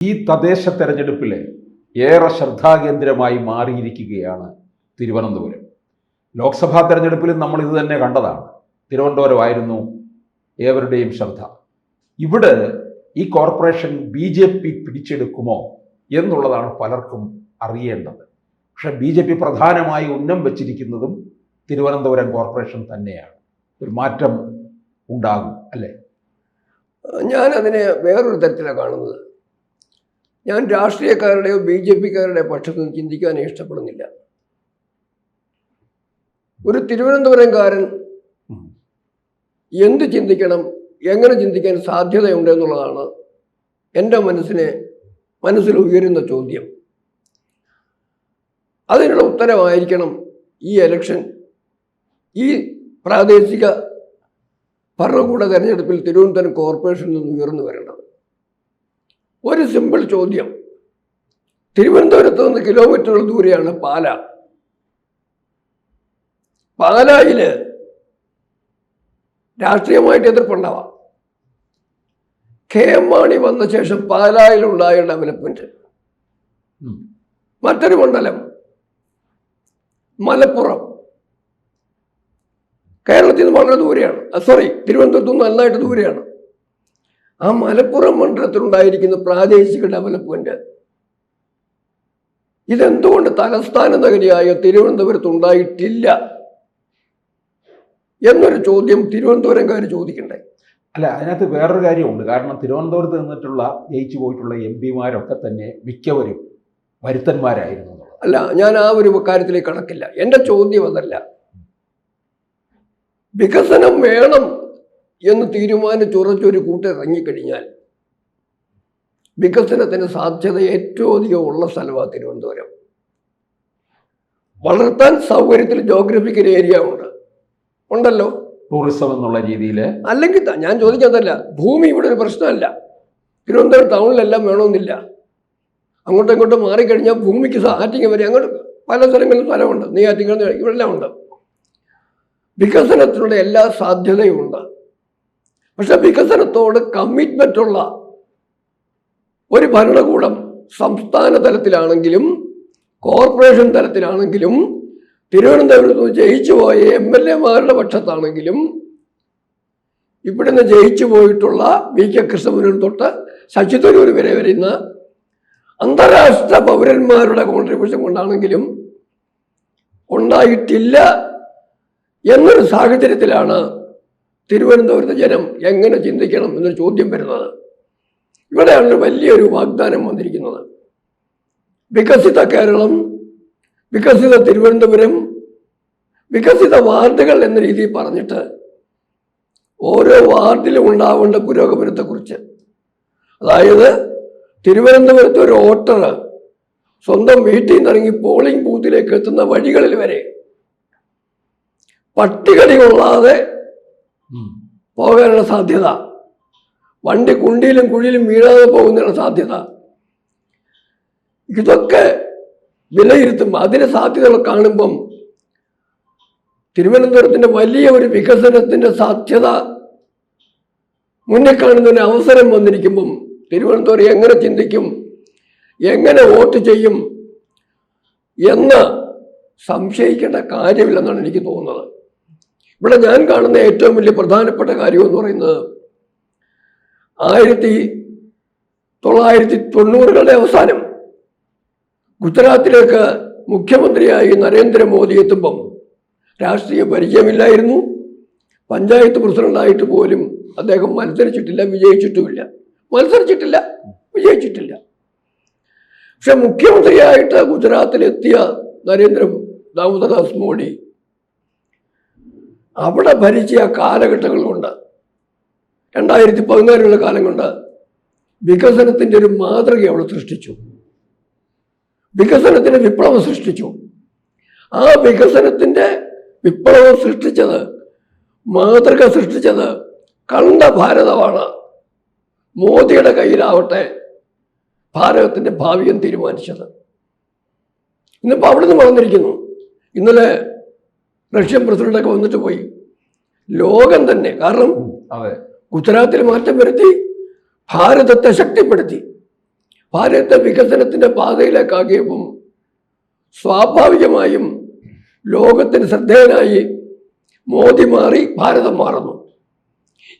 ഈ തദ്ദേശ തെരഞ്ഞെടുപ്പിൽ ഏറെ ശ്രദ്ധാകേന്ദ്രമായി മാറിയിരിക്കുകയാണ് തിരുവനന്തപുരം. ലോക്സഭാ തെരഞ്ഞെടുപ്പിലും നമ്മൾ ഇത് തന്നെ കണ്ടതാണ്. തിരുവനന്തപുരമായിരുന്നു ഏവരുടെയും ശ്രദ്ധ. ഇവിടെ ഈ കോർപ്പറേഷൻ BJP പിടിച്ചെടുക്കുമോ എന്നുള്ളതാണ് പലർക്കും അറിയേണ്ടത്. പക്ഷെ BJP പ്രധാനമായി ഉന്നം വച്ചിരിക്കുന്നതും തിരുവനന്തപുരം കോർപ്പറേഷൻ തന്നെയാണ്. ഒരു മാറ്റം ഉണ്ടാകും അല്ലേ? ഞാൻ അതിനെ വേറൊരു തരത്തിലാണ് കാണുന്നത്. ഞാൻ രാഷ്ട്രീയക്കാരുടെയോ BJPക്കാരുടെയോ പക്ഷത്തു നിന്ന് ചിന്തിക്കാനേ ഇഷ്ടപ്പെടുന്നില്ല. ഒരു തിരുവനന്തപുരംകാരൻ എന്ത് ചിന്തിക്കണം, എങ്ങനെ ചിന്തിക്കാൻ സാധ്യതയുണ്ട് എന്നുള്ളതാണ് എൻ്റെ മനസ്സിൽ ഉയരുന്ന ചോദ്യം. അതിനുള്ള ഉത്തരമായിരിക്കണം ഈ ഇലക്ഷൻ, ഈ പ്രാദേശിക ഭരണകൂട തെരഞ്ഞെടുപ്പിൽ തിരുവനന്തപുരം കോർപ്പറേഷനിൽ നിന്ന് ഉയർന്നു വരേണ്ടത്. ഒരു സിമ്പിൾ ചോദ്യം. തിരുവനന്തപുരത്ത് നിന്ന് കിലോമീറ്ററുകൾ ദൂരെയാണ് പാലാ. പാലായിൽ രാഷ്ട്രീയമായിട്ട് എതിർപ്പുണ്ടാവാം. KM മാണി വന്ന ശേഷം പാലായിലുണ്ടായ ഡെവലപ്മെന്റ്. മറ്റൊരു മണ്ഡലം മലപ്പുറം, കേരളത്തിൽ നിന്ന് വളരെ ദൂരെയാണ്. തിരുവനന്തപുരത്ത് നിന്ന് നന്നായിട്ട് ദൂരെയാണ്. ആ മലപ്പുറം മണ്ഡലത്തിലുണ്ടായിരിക്കുന്ന പ്രാദേശിക ഡെവലപ്മെന്റ് ഇതെന്തുകൊണ്ട് തലസ്ഥാന നഗരിയായ തിരുവനന്തപുരത്ത് ഉണ്ടായിട്ടില്ല എന്നൊരു ചോദ്യം തിരുവനന്തപുരംകാർ ചോദിക്കണ്ടേ? അല്ല, അതിനകത്ത് വേറൊരു കാര്യമുണ്ട്. കാരണം തിരുവനന്തപുരത്ത് നിന്നിട്ടുള്ള ജയിച്ചു പോയിട്ടുള്ള MP മാരൊക്കെ തന്നെ മിക്കവരും വരുത്തന്മാരായിരുന്നു. അല്ല, ഞാൻ ആ ഒരു കാര്യത്തിലേക്ക് കടക്കില്ല. എൻ്റെ ചോദ്യം അതല്ല. വികസനം വേണം എന്ന് തീരുമാനിച്ചുറച്ചൊരു കൂട്ടിറങ്ങിക്കഴിഞ്ഞാൽ വികസനത്തിന് സാധ്യത ഏറ്റവും അധികം ഉള്ള സ്ഥലമാണ് തിരുവനന്തപുരം. വളർത്താൻ സൗകര്യത്തിൽ ജോഗ്രഫിക്കൽ ഏരിയ ഉണ്ടല്ലോ, ടൂറിസം എന്നുള്ള രീതിയിൽ. അല്ലെങ്കിൽ ഞാൻ ചോദിക്കാതല്ല, ഭൂമി ഇവിടെ ഒരു പ്രശ്നമല്ല. തിരുവനന്തപുരം ടൗണിലെല്ലാം വേണമെന്നില്ല. അങ്ങോട്ടും ഇങ്ങോട്ടും മാറിക്കഴിഞ്ഞാൽ ഭൂമിക്ക് ആറ്റിങ്ങ വരെ അങ്ങോട്ട് പല സ്ഥലങ്ങളിലും സ്ഥലമുണ്ട്. നെയ്യാറ്റിങ്ങൽ ഇവിടെല്ലാം ഉണ്ട്. വികസനത്തിനുള്ള എല്ലാ സാധ്യതയും ഉണ്ട്. പക്ഷെ വികസനത്തോട് കമ്മിറ്റ്മെൻ്റ് ഉള്ള ഒരു ഭരണകൂടം സംസ്ഥാന തലത്തിലാണെങ്കിലും കോർപ്പറേഷൻ തലത്തിലാണെങ്കിലും തിരുവനന്തപുരത്ത് ജയിച്ചു പോയ MLA മാരുടെ പക്ഷത്താണെങ്കിലും ഇവിടുന്ന് ജയിച്ചു പോയിട്ടുള്ള VK കൃഷ്ണമേനോൻ തൊട്ട് ശശി തരൂർ വരെ വരുന്ന അന്താരാഷ്ട്ര പൗരന്മാരുടെ കോൺട്രിബ്യൂഷൻ കൊണ്ടാണെങ്കിലും ഉണ്ടായിട്ടില്ല എന്നൊരു സാഹചര്യത്തിലാണ് തിരുവനന്തപുരത്തെ ജനം എങ്ങനെ ചിന്തിക്കണം എന്നൊരു ചോദ്യം വരുന്നത്. ഇവിടെയാണ് വലിയൊരു വാഗ്ദാനം വന്നിരിക്കുന്നത്. വികസിത കേരളം, വികസിത തിരുവനന്തപുരം, വികസിത വാർഡുകൾ എന്ന രീതിയിൽ പറഞ്ഞിട്ട് ഓരോ വാർഡിലും ഉണ്ടാവേണ്ട പുരോഗമനത്തെക്കുറിച്ച്, അതായത് തിരുവനന്തപുരത്ത് ഒരു വോട്ടർ സ്വന്തം വീട്ടിൽ നിന്ന് ഇറങ്ങി പോളിംഗ് ബൂത്തിലേക്ക് എത്തുന്ന വഴികളിൽ വരെ പട്ടികടി കൊള്ളാതെ പോകാനുള്ള സാധ്യത, വണ്ടി കുണ്ടിയിലും കുഴിയിലും വീഴാതെ പോകുന്നതിനുള്ള സാധ്യത, ഇതൊക്കെ വിലയിരുത്തും. അതിന് സാധ്യതകൾ കാണുമ്പം തിരുവനന്തപുരത്തിൻ്റെ വലിയ ഒരു വികസനത്തിൻ്റെ സാധ്യത മുന്നിൽ കാണുന്നതിന് അവസരം വന്നിരിക്കുമ്പം തിരുവനന്തപുരം എങ്ങനെ ചിന്തിക്കും, എങ്ങനെ വോട്ട് ചെയ്യും എന്ന് സംശയിക്കേണ്ട കാര്യമില്ലെന്നാണ് എനിക്ക് തോന്നുന്നത്. ഇവിടെ ഞാൻ കാണുന്ന ഏറ്റവും വലിയ പ്രധാനപ്പെട്ട കാര്യം എന്ന് പറയുന്നത് 1990കളുടെ അവസാനം ഗുജറാത്തിലേക്ക് മുഖ്യമന്ത്രിയായി നരേന്ദ്രമോദി എത്തുമ്പം രാഷ്ട്രീയ പരിചയമില്ലായിരുന്നു. പഞ്ചായത്ത് പ്രസിഡന്റായിട്ട് പോലും അദ്ദേഹം മത്സരിച്ചിട്ടില്ല, വിജയിച്ചിട്ടുമില്ല. പക്ഷെ മുഖ്യമന്ത്രിയായിട്ട് ഗുജറാത്തിലെത്തിയ ദാമോദർദാസ് മോഡി അവിടെ ഭരിച്ച കാലഘട്ടങ്ങൾ കൊണ്ട് 2014 കാലം കൊണ്ട് വികസനത്തിൻ്റെ ഒരു മാതൃക അവിടെ സൃഷ്ടിച്ചു. വികസനത്തിന് വിപ്ലവം സൃഷ്ടിച്ചു. ആ വികസനത്തിൻ്റെ വിപ്ലവം സൃഷ്ടിച്ചത്, മാതൃക സൃഷ്ടിച്ചത് കണ്ട ഭാരതമാണ്. മോദിയുടെ കയ്യിലാവട്ടെ ഭാരതത്തിൻ്റെ ഭാവിയും തീരുമാനിച്ചത്. ഇന്നിപ്പോൾ അവിടെ നിന്ന് വളർന്നിരിക്കുന്നു. ഇന്നലെ റഷ്യൻ പ്രസിഡന്റൊക്കെ വന്നിട്ട് പോയി. ലോകം തന്നെ, കാരണം ഗുജറാത്തിൽ മാറ്റം വരുത്തി, ഭാരതത്തെ ശക്തിപ്പെടുത്തി. ഭാരതത്തെ വികസനത്തിന്റെ പാതയിലേക്കാക്കിയപ്പം സ്വാഭാവികമായും ലോകത്തിന് ശ്രദ്ധേയനായി മോദി മാറി, ഭാരതം മാറുന്നു.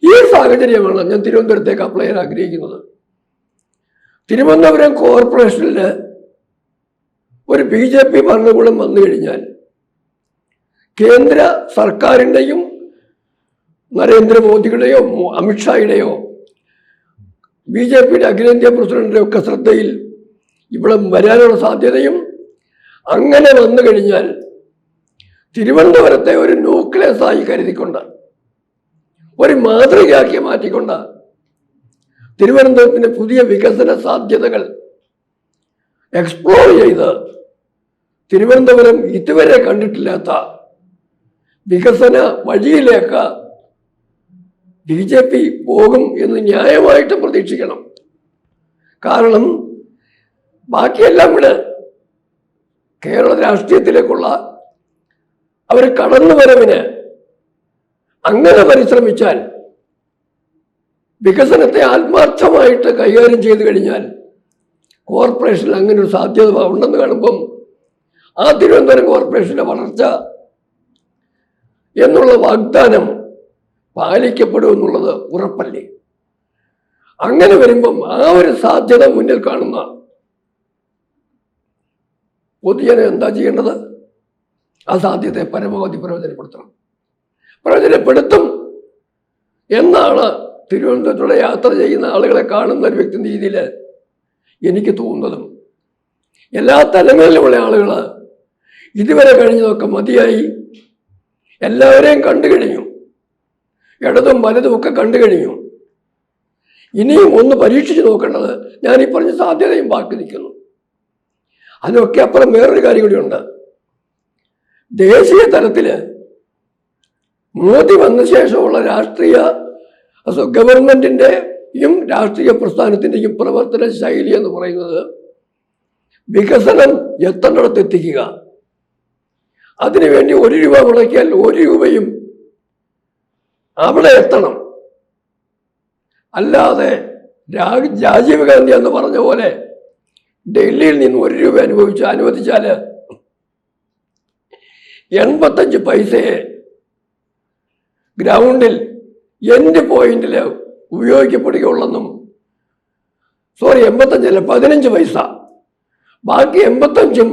ഈ സാഹചര്യമാണ് ഞാൻ തിരുവനന്തപുരത്തേക്ക് അപ്ലൈ ചെയ്യാൻ ആഗ്രഹിക്കുന്നത്. തിരുവനന്തപുരം കോർപ്പറേഷനിൽ ഒരു BJP ഭരണകൂടം വന്നു കഴിഞ്ഞാൽ കേന്ദ്ര സർക്കാരിൻ്റെയും നരേന്ദ്രമോദിയുടെയോ അമിത്ഷായുടെയോ BJPയുടെ അഖിലേന്ത്യാ പ്രസിഡന്റിന്റെ ഒക്കെ ശ്രദ്ധയിൽ ഇവിടെ വരാനുള്ള സാധ്യതയും, അങ്ങനെ വന്നു കഴിഞ്ഞാൽ തിരുവനന്തപുരത്തെ ഒരു ന്യൂക്ലിയസ് ആയി കരുതിക്കൊണ്ട്, ഒരു മാതൃകയാക്കി മാറ്റിക്കൊണ്ട് തിരുവനന്തപുരത്തിന്റെ പുതിയ വികസന സാധ്യതകൾ എക്സ്പ്ലോർ ചെയ്ത് തിരുവനന്തപുരം ഇതുവരെ കണ്ടിട്ടില്ലാത്ത വികസന വഴിയിലേക്ക് BJP പോകും എന്ന് ന്യായമായിട്ടും പ്രതീക്ഷിക്കണം. കാരണം ബാക്കിയെല്ലാം കൂടെ കേരള രാഷ്ട്രീയത്തിലേക്കുള്ള അവർ കടന്നുവരവിന് അങ്ങനെ പരിശ്രമിച്ചാൽ, വികസനത്തെ ആത്മാർത്ഥമായിട്ട് കൈകാര്യം ചെയ്തു കഴിഞ്ഞാൽ കോർപ്പറേഷനിൽ അങ്ങനെ ഒരു സാധ്യത ഉണ്ടെന്ന് കാണുമ്പം ആ തിരുവനന്തപുരം കോർപ്പറേഷന്റെ വളർച്ച എന്നുള്ള വാഗ്ദാനം പാലിക്കപ്പെടും എന്നുള്ളത് ഉറപ്പല്ലേ? അങ്ങനെ വരുമ്പം ആ ഒരു സാധ്യത മുന്നിൽ കാണുന്ന പൊതുജനം എന്താ ചെയ്യേണ്ടത്? ആ സാധ്യതയെ പരമാവധി പ്രയോജനപ്പെടുത്തും എന്നാണ് തിരുവനന്തപുരത്തൂടെ യാത്ര ചെയ്യുന്ന ആളുകളെ കാണുന്ന ഒരു വ്യക്തി രീതിയിൽ എനിക്ക് തോന്നുന്നതും. എല്ലാ തലങ്ങളിലുമുള്ള ആളുകൾ ഇതുവരെ കഴിഞ്ഞതൊക്കെ മതിയായി, എല്ലാവരെയും കണ്ടു കഴിഞ്ഞു, ഇടതും വലതും ഒക്കെ കണ്ടു കഴിഞ്ഞു. ഇനിയും ഒന്ന് പരീക്ഷിച്ച് നോക്കേണ്ടത് ഞാൻ ഈ പറഞ്ഞ സാധ്യതയും ബാക്കി നിൽക്കുന്നു. അതിനൊക്കെ അപ്പുറം വേറൊരു കാര്യം കൂടിയുണ്ട്. ദേശീയ തലത്തില് മോദി വന്ന ശേഷമുള്ള രാഷ്ട്രീയ ഗവൺമെന്റിന്റെയും രാഷ്ട്രീയ പ്രസ്ഥാനത്തിന്റെയും പ്രവർത്തന ശൈലി എന്ന് പറയുന്നത് വികസനം എത്തേണ്ടിടത്ത് എത്തിക്കുക. അതിനുവേണ്ടി 1 രൂപ മുടക്കിയാൽ 1 രൂപയും അവിടെ എത്തണം. അല്ലാതെ രാജീവ് ഗാന്ധി എന്ന് പറഞ്ഞ പോലെ ഡൽഹിയിൽ നിന്ന് 1 രൂപ അനുവദിച്ചാൽ 85 പൈസയെ ഗ്രൗണ്ടിൽ എൻഡ് പോയിന്റിൽ ഉപയോഗിക്കപ്പെടുകയുള്ളെന്നും, 85 15 പൈസ, ബാക്കി 85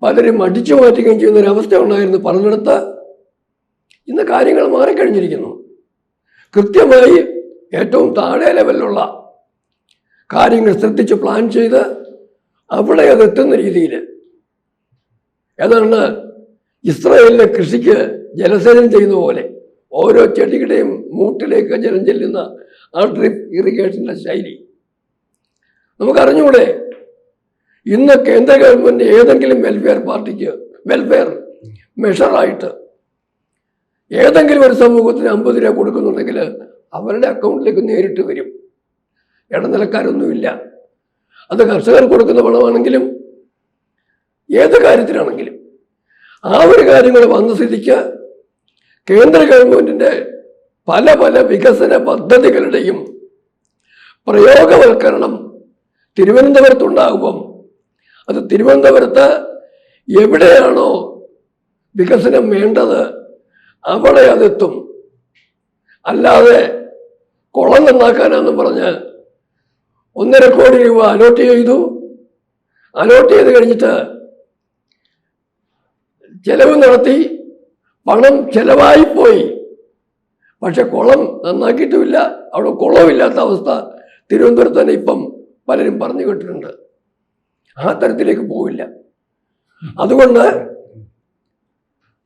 പലരും അടിച്ചു മാറ്റുകയും ചെയ്യുന്നൊരവസ്ഥ ഉണ്ടായിരുന്നു പറഞ്ഞെടുത്ത്. ഇന്ന് കാര്യങ്ങൾ മാറിക്കഴിഞ്ഞിരിക്കുന്നു. കൃത്യമായി ഏറ്റവും താഴെ ലെവലിലുള്ള കാര്യങ്ങൾ ശ്രദ്ധിച്ച് പ്ലാൻ ചെയ്ത് അവിടെ അതെത്തുന്ന രീതിയിൽ, ഏതാണ്ട് ഇസ്രായേലിലെ കൃഷിക്ക് ജലസേചനം ചെയ്യുന്ന പോലെ ഓരോ ചെടിയുടെയും മൂട്ടിലേക്ക് ജലം ചെല്ലുന്ന ആ ഡ്രിപ്പ് ഇറിഗേഷൻ്റെ ശൈലി നമുക്കറിഞ്ഞൂടെ. ഇന്ന് കേന്ദ്ര ഗവൺമെന്റ് ഏതെങ്കിലും വെൽഫെയർ മെഷറായിട്ട് ഏതെങ്കിലും ഒരു സമൂഹത്തിന് 50 രൂപ കൊടുക്കുന്നുണ്ടെങ്കിൽ അവരുടെ അക്കൗണ്ടിലേക്ക് നേരിട്ട് വരും. ഇടനിലക്കാരൊന്നുമില്ല. അത് കർഷകർ കൊടുക്കുന്ന പണമാണെങ്കിലും ഏത് കാര്യത്തിനാണെങ്കിലും ആ ഒരു കാര്യങ്ങൾ വന്ന സ്ഥിതിക്ക് കേന്ദ്ര ഗവൺമെന്റിന്റെ പല വികസന പദ്ധതികളുടെയും പ്രയോഗവൽക്കരണം തിരുവനന്തപുരത്തുണ്ടാകുമ്പം അത് തിരുവനന്തപുരത്ത് എവിടെയാണോ വികസനം വേണ്ടത് അവിടെ അതെത്തും. അല്ലാതെ കുളം നന്നാക്കാനാണെന്ന് പറഞ്ഞ് 1.5 കോടി രൂപ അലോട്ട് ചെയ്ത് കഴിഞ്ഞിട്ട് ചെലവ് നടത്തി, പണം ചെലവായിപ്പോയി, പക്ഷെ കുളം നന്നാക്കിയിട്ടുമില്ല. അവിടെ കുളമില്ലാത്ത അവസ്ഥ തിരുവനന്തപുരത്ത് തന്നെ ഇപ്പം പലരും പറഞ്ഞു കേട്ടിട്ടുണ്ട്. ആ തരത്തിലേക്ക് പോവില്ല. അതുകൊണ്ട്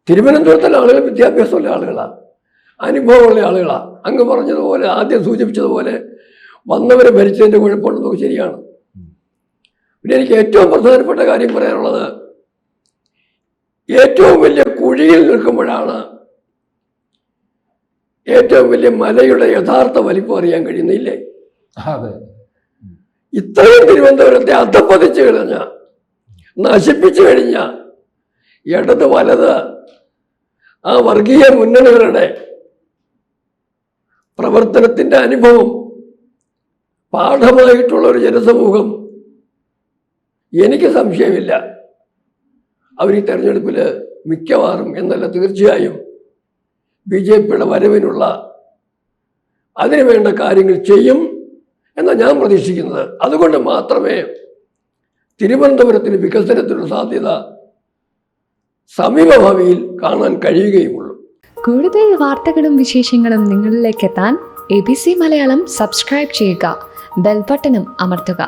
തിരുവനന്തപുരത്തിലെ ആളുകൾ വിദ്യാഭ്യാസമുള്ള ആളുകളാണ്, അനുഭവമുള്ള ആളുകളാണ്. അങ്ങ് പറഞ്ഞതുപോലെ, ആദ്യം സൂചിപ്പിച്ചതുപോലെ വന്നവരെ ഭരിച്ചതിൻ്റെ കുഴപ്പമുള്ളതൊക്കെ ശരിയാണ്. പിന്നെ എനിക്ക് ഏറ്റവും പ്രധാനപ്പെട്ട കാര്യം പറയാനുള്ളത്, ഏറ്റവും വലിയ കുഴിയിൽ നിൽക്കുമ്പോഴാണ് ഏറ്റവും വലിയ മലയുടെ യഥാർത്ഥ വലിപ്പം അറിയാൻ കഴിയുന്നില്ലേ? ഇത്രയും തിരുവനന്തപുരത്തെ അധപ്പതിച്ചു കഴിഞ്ഞ, നശിപ്പിച്ചു കഴിഞ്ഞ ഇടത് വലത് ആ വർഗീയ മുന്നണികളുടെ പ്രവർത്തനത്തിന്റെ അനുഭവം പാഠമായിട്ടുള്ള ഒരു ജനസമൂഹം എനിക്ക് സംശയമില്ല അവർ ഈ തെരഞ്ഞെടുപ്പിൽ മിക്കവാറും എന്നല്ല തീർച്ചയായും BJPയുടെ വരവിനുള്ള അതിനു വേണ്ട കാര്യങ്ങൾ ചെയ്യും എന്നാണ് ഞാൻ പ്രതീക്ഷിക്കുന്നത്. അതുകൊണ്ട് മാത്രമേ തിരുവനന്തപുരത്തിന് വികസനത്തിനുള്ള സാധ്യത സമീപഭാവിയിൽ കാണാൻ കഴിയുകയുമുള്ളൂ. കൂടുതൽ വാർത്തകളും വിശേഷങ്ങളും നിങ്ങളിലേക്ക് എത്താൻ ABC മലയാളം സബ്സ്ക്രൈബ് ചെയ്യുക, ബെൽ ബട്ടണും അമർത്തുക.